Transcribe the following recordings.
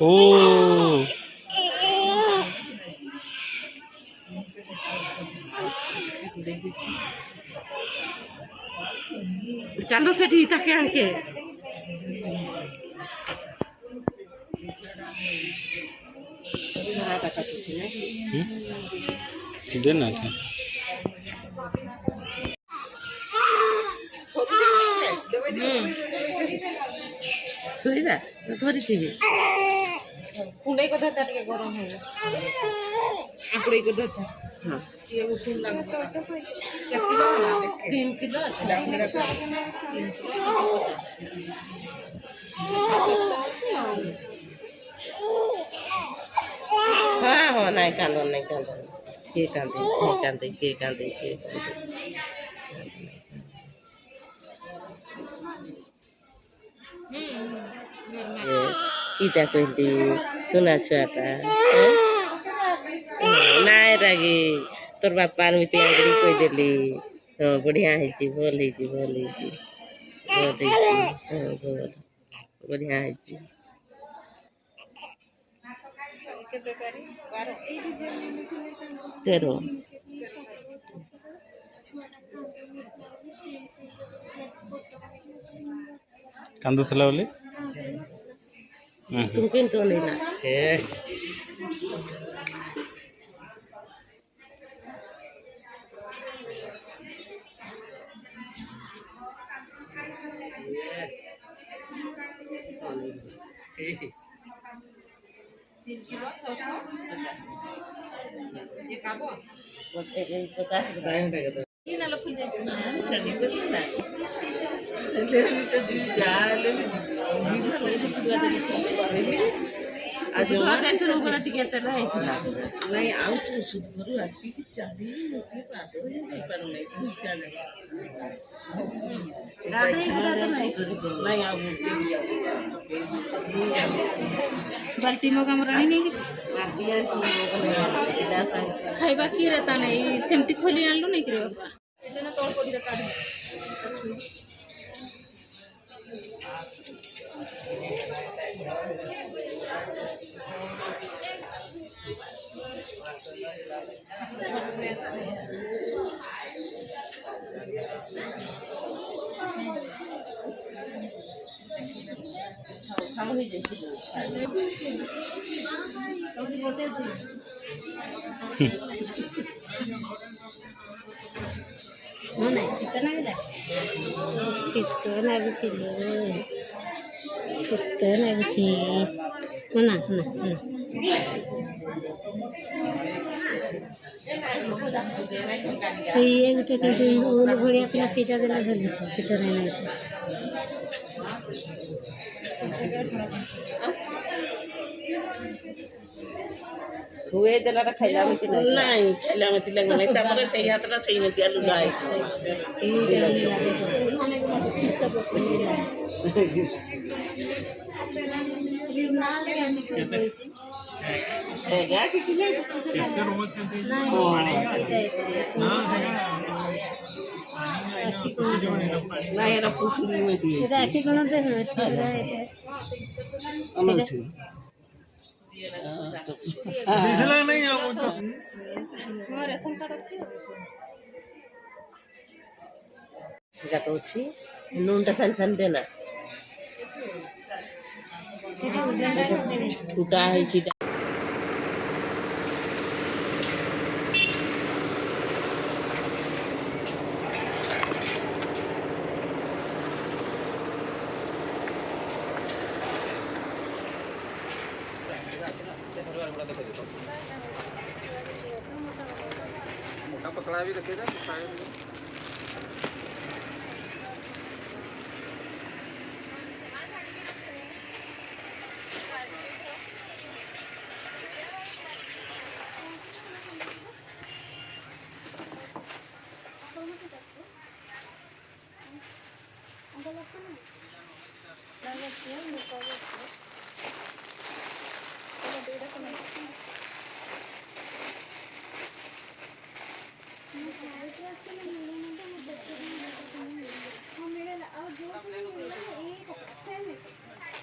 ओ चलो से ठीक है आके देना था सुईदा धरी थी कुंडई को धरता टिके गरम है आपड़े को धरता हां ये उसूल लग 3 किलो हाँ हाँ नहीं कांदो के कांदे इटा कहती सुना छुआटा नाय रागी तोर बापा मिति आगरी कह देली हाँ बढ़िया है भल बढ़िया है तेरो कांदुला बोले तुम किन तो नहीं ना नहीं आउ तो सुपर आसी चाली नहीं पारो नहीं बाल्टी में काम रानी नहीं खाइबा की रहता नहीं सेमती खोली आनलो नहीं करे बाबा एले ना तोड़ को दिया काढ हुए देला खाइला में नहीं खाइला में लग नहीं तापर सही हाथरा सही में दिया लुलाए गया कि ना era फुसली में दी राखी कोन दे अमन छी दिखला नहीं अब तो मोर रेशन कार्ड अछि गातो छी नून टा सन देना टूटा है छी मोटा पतला भी रखेगा मिलेगा और जो मिलेगा एक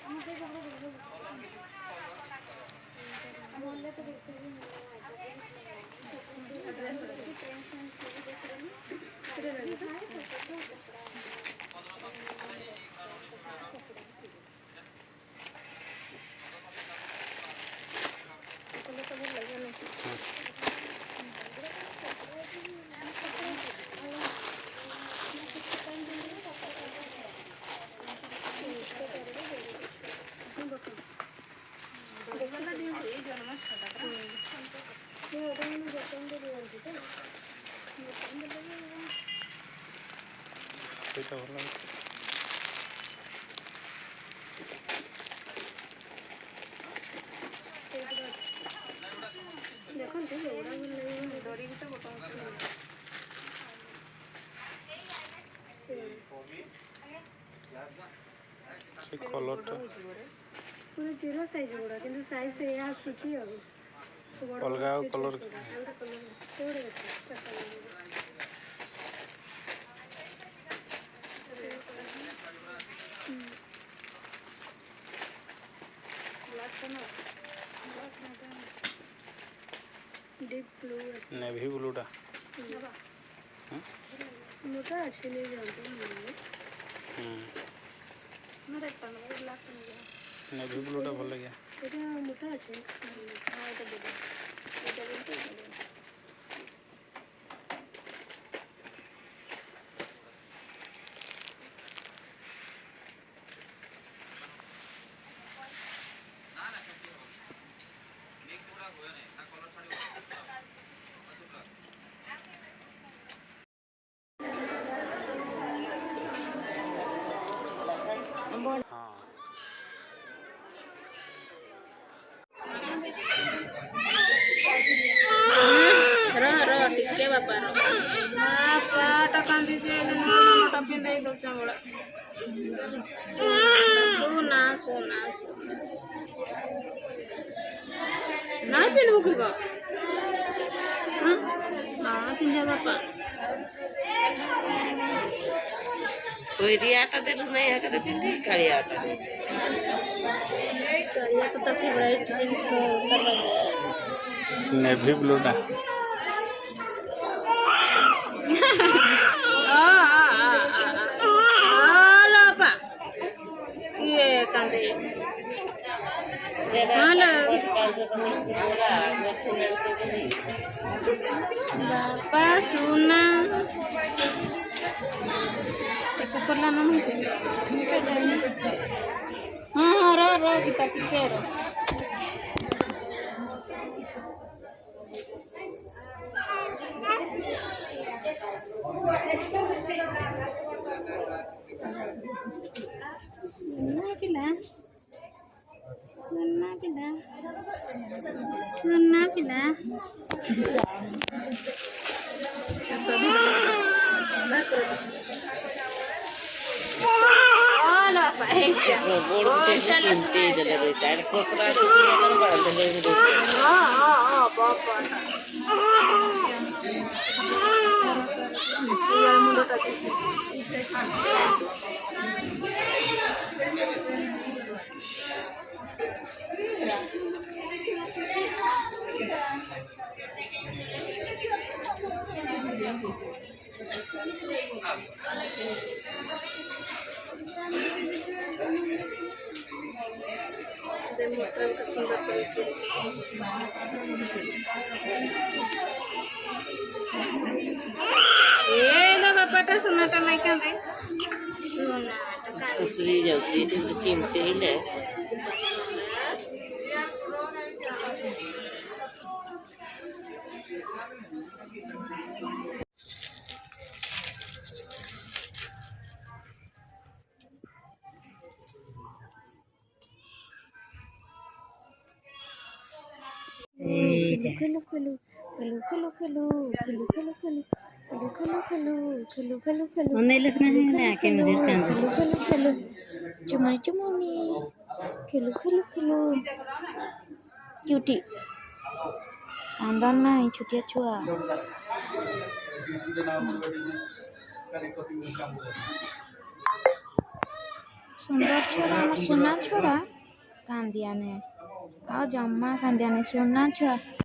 अच्छा भल ଦେଖନ୍ତୁ ଏଗୁଡ଼ା ଭଲ ଲାଗିବନି ଧରିକି ତ ଗୋଟେ से कलरटा पूरा जीरो साइज गुड़ा किंतु साइज से यह आसुची अब अलग आउ कलर डीप ब्लू नेवी ब्लूटा मोटा अच्छे नहीं जानते नेवी ब्लूटा भल लगे এটা মোটা আছে হ্যাঁ এটা দেবো এটা বলতে हाँ ଟିକେ ବାପାଟା କାନ୍ଦିଛି ମନଟା ପିନ୍ଧେଇ ଦଉଛି ଆମର ଶୁନା ଶୁନା ନାଇଁ ପିନ୍ଧିବୁ କି ହଁ ପିନ୍ଧେ ବାପା कोई आटा देलु नहीं आकर पिंदी काली आटा दे କାଳିଆ ତ ତା ଫେଭରାଇଟ୍ ଜିନିଷ नेवी ब्लूटा ବାପା ଇଏ କାନ୍ଦେ ବାପା ସୁନା କଲା ନା ହଁ ର ଗୀତା ଟିକେ ର ସୁନା ପିଲା ସୁନା ପିଲା ସୁନା ପିଲା बोर्ड पे चिमटे जले रहता है खोसरा से पूरा बांध ले रहता बापाटा सुनाटा नहीं कांदे सुनाटा कांदे उसरी जाउची चिमटे ले खेलो खेलो खेलो खेलो खेलो खेलो खेलो खेलो खेलो खेलो खेलो खेलो खेलो खेलो खेलो खेलो चुमनी चुमनी खेलो खेलो खेलो क्यूटी आंदर नहीं छुटिया छुआ सुंदर छोरा सोना छोरा कांदिया ने आ जम्मा कांदिया ने सोना छुआ